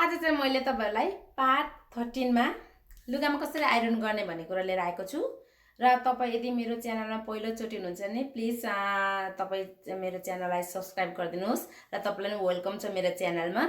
आज चाहिँ मैले तपाईहरुलाई पार्ट 13 मा लुगामा कसरी आइरन गर्ने भन्ने कुरा लिएर आएको छु र तपाई यदि मेरो च्यानलमा पहिलो चोटी हुनुहुन्छ भने प्लिज तपाई मेरो च्यानललाई सब्स्क्राइब गरिदिनुस् र तपाईलाई वेलकम छ मेरो च्यानलमा।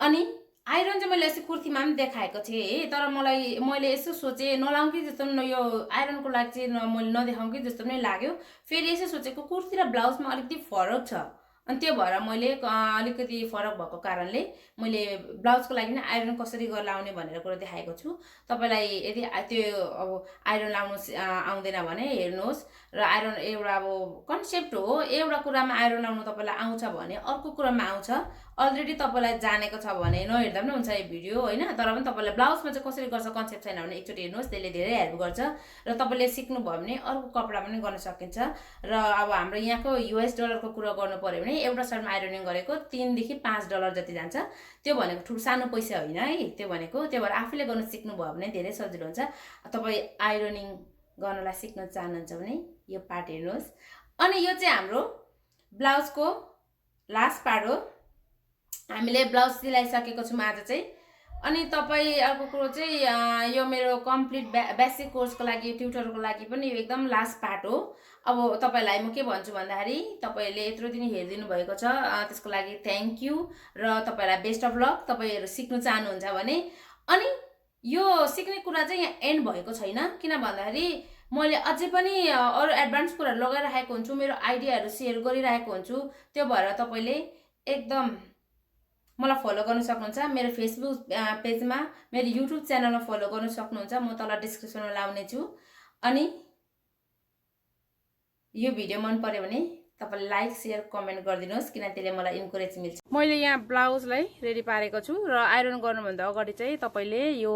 अनि आइरन चाहिँ मैले यसो कुर्तीमा पनि देखाएको थिए तर मैले यसो सोचे नलाउँ कि जस्तो यो आइरनको लागि चाहिँ मैले नदेखाउँ कि जस्तो पनि लाग्यो। फेरि यसो सोचेको कुर्ती र ब्लाउजमा अलिकति फरक छ अनि त्यो भएर मैले अलिकति फरक भएको कारणले मैले ब्लाउजको लागि नै आइरन कसरी लाउने भनेर कुरा देखाएको छु। तपाईलाई यदि त्यो अब आइरन लाउनु आउँदैन भने हेर्नुहोस् र आइरन एउटा अब कन्सेप्ट हो, एउटा कुरामा आइरन लाउनु तपाईलाई आउँछ भने अर्को कुरामा आउँछ। अलरेडी तपाईलाई जानेको छ भने नहेर्दा पनि हुन्छ यो भिडियो हैन, तर पनि तपाईलाई ब्लाउजमा चाहिँ कसरी गर्छ कन्सेप्ट छैन भने एकचोटी हेर्नुहोस्, त्यसले धेरै हेल्प गर्छ र तपाईले सिक्नु भयो भने अर्को कपडा पनि गर्न सकिन्छ। र अब हाम्रो यहाँको US डलरको कुरा गर्नु पर्यो भने एउटा सर्टमा आइरनिङ गरेको 3 देखि 5 डलर जति जान्छ। त्यो भनेको ठुलो सानो पैसा होइन है, त्यो भनेको त्यो भएर आफूले गर्न सिक्नु भयो भने धेरै सजिलो हुन्छ। तपाई आइरनिङ गर्नलाई सिक्न चाहनुहुन्छ भने यो पार्ट हेर्नुहोस्। अनि यो चाहिँ हाम्रो ब्लाउजको लास्ट पार्ट हो। हामीले ब्लाउज सिलाइसकेको छौं आज चाहिँ। अनि तपाई अर्को कुरो चाहिँ यो मेरो कम्प्लिट बेसिक कोर्सको लागि ट्युटरको लागि पनि यो एकदम लास्ट पार्ट हो। अब तपाईलाई म के भन्छु भन्दाखेरि तपाईले यत्रो दिन हेर्दिनु भएको छ त्यसको लागि थ्यांक यू र तपाईलाई बेस्ट अफ लक। तपाईहरु सिक्नु चाहनुहुन्छ भने अनि यो सिक्ने कुरा चाहिँ यहाँ एन्ड भएको छैन, किन भन्दाखेरि मैले अझै पनि अरु एडभान्स कुराहरु लगाइराखेको हुन्छु, मेरो आइडियाहरु शेयर गरिरहेको हुन्छु। त्यो भएर तपाईले एकदम मलाई फलो गर्न सक्नुहुन्छ। मेरो फेसबुक पेजमा, मेरो युट्युब च्यानलमा फलो गर्न सक्नुहुन्छ, म तल डिस्क्रिप्सनमा लाउने छु। अनि यो भिडियो मन पर्यो भने तपाईले लाइक शेयर कमेन्ट गरिदिनुस्, किन त्यसले मलाई इन्करेज मिल्छ। मैले यहाँ ब्लाउजलाई रेडी पारेको छु र आइरन गर्नुभन्दा अगाडि चाहिँ तपाईले यो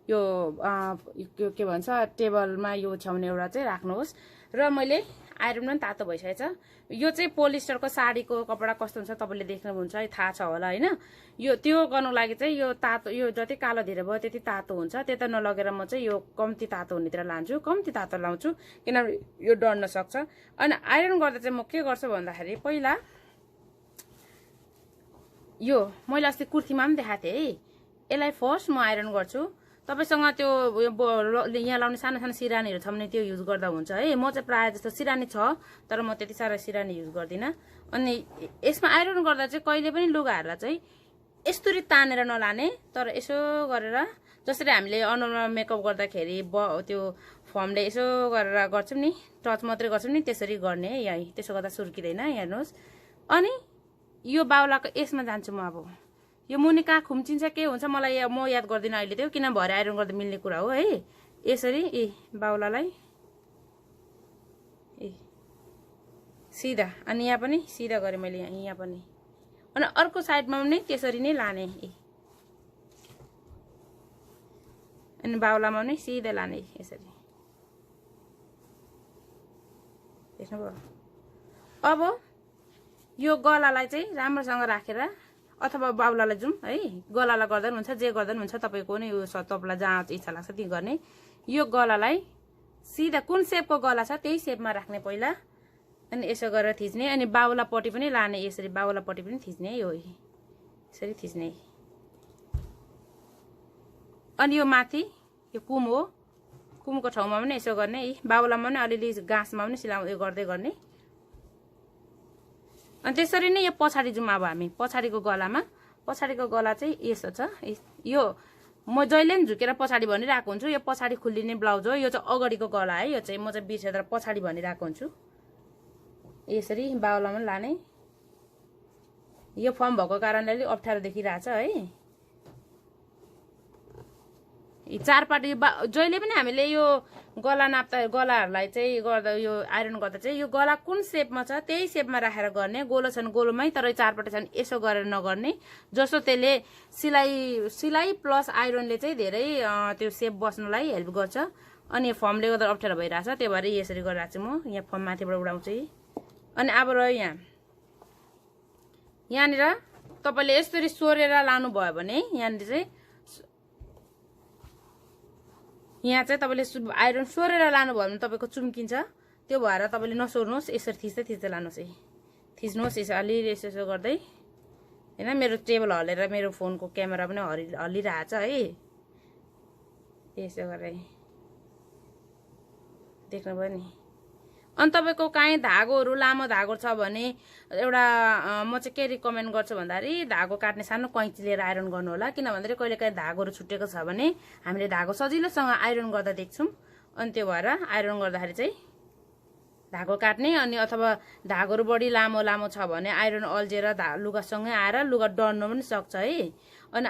के भन्छ टेबलमा यो छाउने एउटा चाहिँ राख्नुहोस्। र मैले आइरन पनि तातो भइसकेछ। यो चाहिँ पोलिस्टरको साडीको कपडा कस्तो हुन्छ तपाईले देख्नुहुन्छ, थाहा छ होला हैन। यो त्यो गर्नु लागि चाहिँ यो तातो, यो जति कालो धेरै भयो त्यति तातो हुन्छ। त्यता नलगेर म चाहिँ यो कम्ती तातो हुनेतिर लान्छु, कम्ती तातो लाउँछु किनभने यो डढ्न सक्छ। अनि आइरन गर्दा चाहिँ म के गर्छु भन्दाखेरि पहिला यो मैले अस्ति कुर्तीमा पनि देखाएको थिएँ है, यसलाई फर्स्ट म आइरन गर्छु। तपाईसँग त्यो यहाँ लाउने सानो सानो सिरानीहरु छ भने त्यो युज गर्दा हुन्छ है। म चाहिँ प्राय जस्तो सिरानी छ तर म त्यति सारा सिरानी युज गर्दिन। अनि यसमा आइरन गर्दा चाहिँ कहिले पनि लुगाहरुलाई चाहिँ यस्तरी तानेर नलाने, तर यसो गरेर जसरी हामीले अनुहारमा मेकअप गर्दाखेरि त्यो फर्मले यसो गरेर गर्छौं नि, टच मात्रै गर्छौं नि, त्यसरी गर्ने है। यही त्यसो गर्दा सुर्किदैन, हेर्नुहोस्। अनि यो बाउलाको यसमा जान्छु म। अब यो मुनि कहाँ खुम्चिन्छ के हुन्छ मलाई म याद गर्दिन अहिले त्यो, किन भरे आइरन गर्दा मिल्ने कुरा हो है। यसरी बाउलालाई सिधा, अनि यहाँ पनि सिधा गरे मैले, यहाँ पनि। अनि अर्को साइडमा पनि त्यसरी नै लाने, अनि बाउलामा पनि सिधा लाने यसरी। देख्नुभयो। अब यो गलालाई चाहिँ राम्रोसँग राखेर अथवा बाउलालाई जुम है, गलालाई गर्दा पनि हुन्छ, जे गर्दा पनि हुन्छ, तपाईको नै यो तपाईलाई जहाँ इच्छा लाग्छ त्यही गर्ने। यो गलालाई सिधा कुन शेपको गला छ त्यही शेपमा राख्ने पहिला, अनि यसो गरेर थिच्ने। अनि बाउलापट्टि पनि लाने, यसरी बाउलापट्टि पनि थिच्ने, यो यसरी थिच्ने। अनि यो माथि यो कुम हो, कुमको ठाउँमा पनि यसो गर्ने, बाउलामा पनि अलिअलि गाँसमा पनि सिलाउँदै गर्दै गर्ने। अनि त्यसरी नै यो पछाडी जुम। अब हामी पछाडीको गलामा, पछाडीको गला चाहिँ यसो छ। यो म जहिले पनि झुकेर पछाडी भनिरहेको हुन्छु, यो पछाडी खुल्लिने ब्लाउज हो। यो चाहिँ अगाडिको गला है, यो चाहिँ म चाहिँ बिर्सेर पछाडी भनिरहेको हुन्छु। यसरी बाउलामा पनि लाने। यो फर्म भएको कारणले अलि अप्ठ्यारो देखिरहेछ है। चारपाटी जहिले पनि हामीले यो गला नाप्दा, गलाहरुलाई चाहिँ गर्दा, यो आइरन गर्दा चाहिँ यो गला कुन शेपमा छ त्यही शेपमा राखेर गर्ने। गोलो छन् गोलोमै, तर चारपाटी छन् यसो गरेर नगर्ने। जसो त्यसले सिलाइ प्लस आइरनले चाहिँ धेरै त्यो शेप बस्नलाई हेल्प गर्छ। अनि फर्मले गर्दा अप्ठ्यारो भइरहेछ, त्यही भएर यसरी गरिरहेको छु म। यहाँ फर्म माथिबाट उडाउँछु। अनि अब रह्यो यहाँनिर तपाईले यसरी सोरेर लानु भयो भने यहाँनिर चाहिँ यहाँ चाहिँ तपाईले आइरन सोरेर लानु भयो भने तपाईको चुम्किन्छ। त्यो भएर तपाईले नसोर्नुहोस्, यसरी थिच्दै थिच्दै लानुहोस् है। थिच्नुहोस् यसो अलिअलि यसो गर्दै हैन मेरो टेबल हलेर मेरो फोनको क्यामेरा पनि हलिरहेछ है यसो गरे देख्नुभयो नि अनि तपाईको काहीँ धागोहरु लामो धागो छ भने एउटा म चाहिँ के रिकमेन्ड गर्छु भन्दाखेरि धागो काट्ने सानो कैंची लिएर आइरन गर्नु होला किन भन्दाखेरि कहिलेकाहीँ धागोहरु छुटेको छ भने हामीले धागो सजिलोसँग आइरन गर्दा देख्छौं अनि त्यो भएर आइरन गर्दाखेरि चाहिँ धागो काट्ने अनि अथवा धागोहरु बढी लामो लामो छ भने आइरन अल्झेर लुगासँगै आएर लुगा डढ्न पनि सक्छ है अनि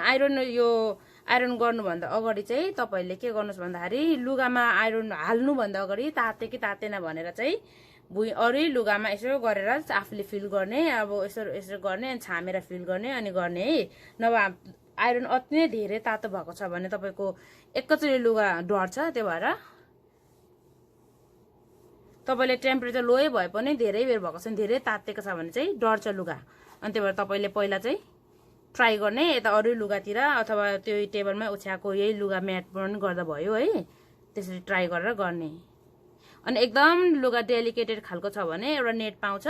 आइरन गर्नुभन्दा अगाडि चाहिँ तपाईहरुले के गर्नुस् भन्दाखेरि लुगामा आइरन हाल्नु भन्दा अगाडि ताते कि तातेन भनेर चाहिँ अरू लुगामा यसो गरेर आफूले फिल गर्ने अब यसो गर्ने अनि छामेर फिल गर्ने अनि गर्ने है नभए आइरन अति नै धेरै तातो भएको छ भने तपाईको एकैचोटी लुगा डढ्छ त्यो भएर तपाईले टेम्परेचर लोै भए पनि धेरै बेर भएको छ धेरै तातेको छ भने चाहिँ डढ्छ लुगा अनि त्यो भएर तपाईले पहिला चाहिँ ट्राई गर्ने यता अरू लुगातिर अथवा त्यो टेबलमा ओछ्याएको यही लुगा म्याट पनि गर्दा भयो है त्यसरी ट्राई गरेर गर्ने अनि एकदम लुगा डेलिकेटेड खालको छ भने एउटा नेट पाउँछ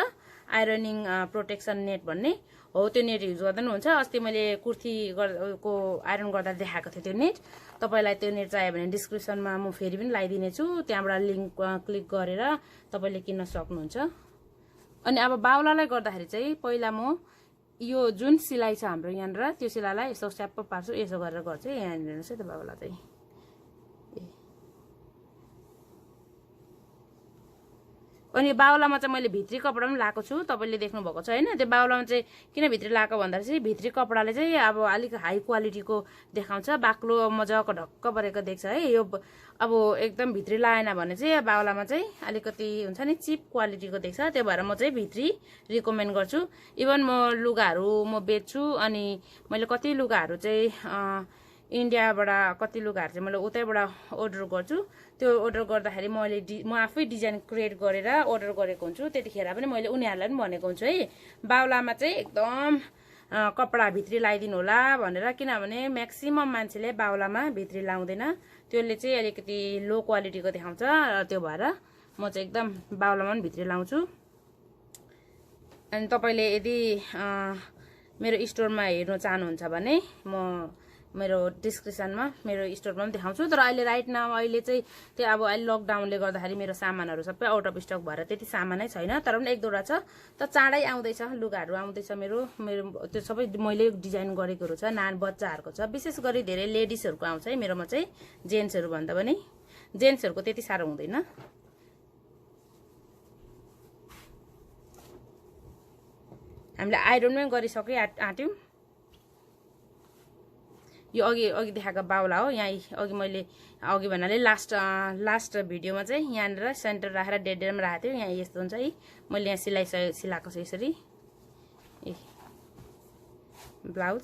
आइरनिङ प्रोटेक्सन नेट भन्ने हो त्यो नेट युज गर्दा पनि हुन्छ अस्ति मैले कुर्ती को आइरन गर्दा देखाएको थिएँ त्यो नेट तपाईलाई त्यो नेट चाहियो भने डिस्क्रिप्सनमा म फेरि पनि लगाइदिने छु त्यहाँबाट लिंक क्लिक गरेर तपाईले किन्न सक्नुहुन्छ अनि अब बाउलालाई गर्दाखेरि चाहिँ पहिला म यो जुन सिलाइ छ हाम्रो यहाँनिर त्यो सिलाइलाई यसो स्याप्प पार्छु यसो गरेर गर्छु यहाँ हेर्नुस् है त बाउला चाहिँ अनि बाउलामा चाहिँ मैले भित्री कपडा पनि लाएको छु तपाईले देख्नु भएको छ हैन त्यो बाउलामा चाहिँ किन भित्री लाएको भन्दा चाहिँ भित्री कपडाले चाहिँ अब अलिक हाई क्वालिटीको देखाउँछ बाक्लो मजाको ढक्क परेको देख्छ है यो अब एकदम भित्री लाएन भने चाहिँ बाउलामा चाहिँ अलिकति हुन्छ नि चिप क्वालिटीको देख्छ त्यो भएर म चाहिँ भित्री रिकमेन्ड गर्छु इभन म लुगाहरु म बेच्छु अनि मैले कति लुगाहरु चाहिँ इन्डियाबाट कति लुगाहरु चाहिँ मैले उतैबाट अर्डर गर्छु त्यो अर्डर गर्दाखेरि म आफै डिजाइन क्रिएट गरेर अर्डर गरेको हुन्छु त्यतिखेर पनि मैले उनीहरुलाई पनि भनेको हुन्छु है बाउलामा चाहिँ एकदम कपडा भित्री लगाइदिनु होला भनेर किनभने म्याक्सिमम मान्छेले बाउलामा भित्री लाउँदैन त्यसले चाहिँ अलिकति लो क्वालिटीको देखाउँछ त्यो भएर म चाहिँ एकदम बाउलामा पनि भित्री लाउँछु अनि तपाईले यदि मेरो स्टोरमा हेर्न चाहनुहुन्छ भने म मेरो डिस्क्रिप्सनमा मेरो स्टोरमा पनि देखाउँछु तर अहिले राइट नाउ अहिले चाहिँ त्यो अब अहिले लकडाउनले गर्दाखेरि मेरो सामानहरु सबै आउट अफ स्टक भएर त्यति सामानै छैन तर पनि एक दुईवटा छ त चाँडै आउँदैछ लुगाहरु आउँदैछ मेरो त्यो सबै मैले डिजाइन गरेकोहरु छ नानी बच्चाहरुको छ विशेष गरी धेरै लेडीजहरुको आउँछ है मेरोमा चाहिँ जेन्ट्सहरु भन्दा पनि जेन्ट्सहरुको त्यति सारो हुँदैन हामीले आइरन पनि गरिसके आट्यौं यो अघि देखाएको बाउला हो यहाँ अघि मैले अघि भन्नाले लास्ट भिडियोमा चाहिँ यहाँनिर सेन्टर राखेर डेडमा राखेको थियो यहाँ यस्तो हुन्छ है मैले यहाँ सिलाएको छु यसरी ए ब्लाउज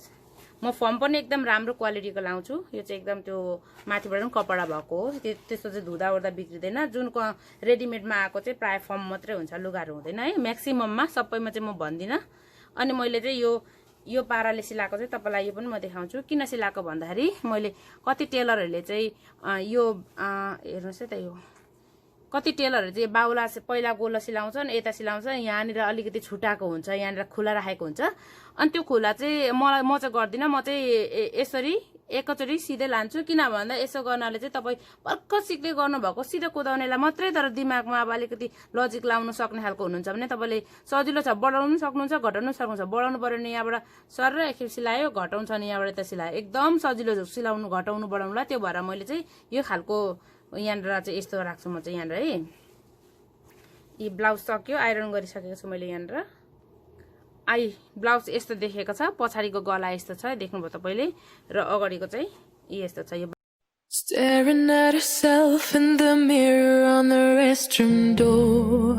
म फर्म पनि एकदम राम्रो क्वालिटीको लाउँछु यो चाहिँ एकदम त्यो माथिबाट पनि कपडा भएको हो त्यस्तो चाहिँ धुदा ओर्दा बिग्रिदैन जुनको रेडीमेडमा आएको चाहिँ प्राय फर्म मात्रै हुन्छ लुगाहरु हुँदैन है म्याक्सिमममा सबैमा चाहिँ म भन्दिन अनि मैले चाहिँ यो पाराले सिलाएको चाहिँ तपाईलाई यो पनि म देखाउँछु किन सिलाएको भन्दाखेरि मैले कति टेलरहरुले चाहिँ यो हेर्नुस् है त यो कति टेलरहरु चाहिँ बाउला पहिला गोलो सिलाउँछन् यता सिलाउँछन् यहाँनिर अलिकति छुटाएको हुन्छ यहाँनिर खुला राखेको हुन्छ अनि त्यो खुला चाहिँ म चाहिँ गर्दिन म चाहिँ यसरी एकैचोटी सिधै लान्छु किन भन्दा यसो गर्नाले चाहिँ तपाई भर्खर सिक्दै गर्नु भएको सिधै कुदाउनेलाई मात्रै तर दिमागमा अब अलिकति लजिक लाउन सक्ने खालको हुनुहुन्छ भने तपाईले सजिलो छ बढाउनु सक्नुहुन्छ घटाउनु सक्नुहुन्छ बढाउनु पर्यो नि यहाँबाट सर र एकखेप सिलायो घटाउँछ नि यहाँबाट यता सिलायो एकदम सजिलो सिलाउनु घटाउनु बढाउनुलाई त्यो भएर मैले चाहिँ यो खालको यहाँनिर चाहिँ यस्तो राख्छु म चाहिँ यहाँनिर है यी ब्लाउज सक्यो आइरन गरिसकेको छु मैले यहाँनिर ब्लाउज यस्तो देखेको छ पछाडीको गला यस्तो छ देख्नुभयो तपाईले र अगाडिको चाहिँ यस्तो छ यो Staring at herself in the mirror on the restroom door